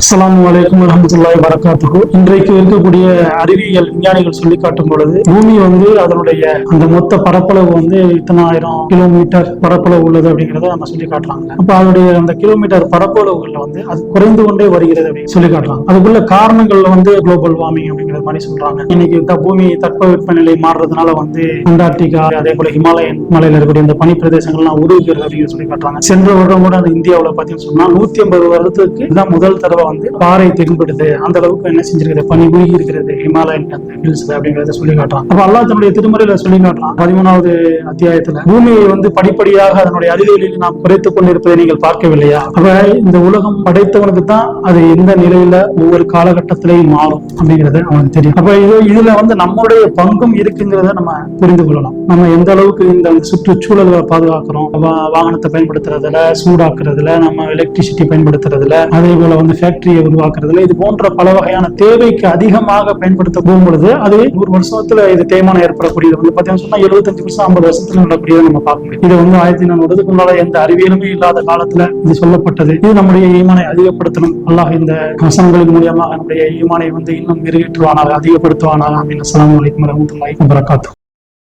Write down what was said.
அஸ்ஸலாமு அலைக்கும் வரஹ்மத்துல்லாஹி வபரகாத்துஹு. இன்றைக்கு இருக்கக்கூடிய அறிவியல் விஞ்ஞானிகள் சொல்லி காட்டும் பொழுது பூமி அதனுடைய அந்த மொத்த பரப்பளவு இத்தனை ஆயிரம் கிலோமீட்டர் பரப்பளவு உள்ளது அப்படிங்கறத நம்ம சொல்லி காட்டுறாங்க. அப்ப அதனுடைய அந்த கிலோமீட்டர் பரப்பளவுகள்ல அது குறைந்து கொண்டே வருகிறது அப்படின்னு சொல்லி காட்டுறாங்க. அதுக்குள்ள காரணங்கள்ல குளோபல் வார்மிங் அப்படிங்கிற மாதிரி சொல்றாங்க. இன்னைக்கு பூமி தட்பவெப்பநிலை மாறுறதுனால அண்டார்டிகா அதே போல ஹிமாலயன் மலையில இருக்கக்கூடிய இந்த பனி பிரதேசங்கள்லாம் உருகுகிறது அப்படின்னு சொல்லி காட்டுறாங்க. சென்ற வருடம் கூட இந்தியாவில் பாத்தீங்கன்னு சொன்னா 150 வருடத்துக்கு இதுதான் முதல் தடவை பாறை தென்படுது. அந்த அளவுக்கு என்ன செஞ்சிருக்கிறது, பனி உருகி இருக்கிறது ஹிமாலயன் அப்படிங்கறத சொல்லி காட்டுறான். அப்ப அல்லாஹ் தன்னுடைய திருமறையில சொல்லி காட்டுறான் 13வது அத்தியாயத்துல பூமியை படிப்படியாக அதனுடைய அறிவியலில் நாம் குறைத்துக் கொண்டிருப்பதை நீங்கள் பார்க்கவில்லையா? அப்ப இந்த உலகம் படைத்தவனுக்கு தான் அது எந்த நிலையில ஒவ்வொரு காலகட்டத்திலையும் மாறும் அப்படிங்கறது அவனுக்கு தெரியும். அப்ப இதுல நம்மளுடைய பங்கும் இருக்குங்கிறத நம்ம புரிந்து கொள்ளலாம். நம்ம எந்த அளவுக்கு இந்த சுற்றுச்சூழல்களை பாதுகாக்கிறோம், வாகனத்தை பயன்படுத்துறதுல, சூடாக்குறதுல, நம்ம எலக்ட்ரிசிட்டி பயன்படுத்துறதுல, அதே போல ஃபேக்டரியை உருவாக்குறதுல, இது போன்ற பல வகையான தேவைக்கு அதிகமாக பயன்படுத்த போகும்பொழுது அது 100 வருஷத்துல இது தேய்மானம் ஏற்படக்கூடியது பாத்தீங்கன்னா சொன்னா 75% 50 வருஷத்துல நடக்கூடியதை நம்ம பார்க்க முடியும். இது 1400 முன்னால எந்த அறிவியலுமே இல்லாத காலத்துல இது சொல்லப்பட்டது. இது நம்முடைய ஈமானை அதிகப்படுத்தணும். அல்லாஹ் இந்த வசனங்களின் மூலியமாக நம்முடைய ஈமானை இன்னும் மெருகேற்றுவானாக, அதிகப்படுத்துவானாக. அஸ்ஸலாமு அலைக்கும் வரஹ்மத்துல்லாஹி வபரகாத்துஹு.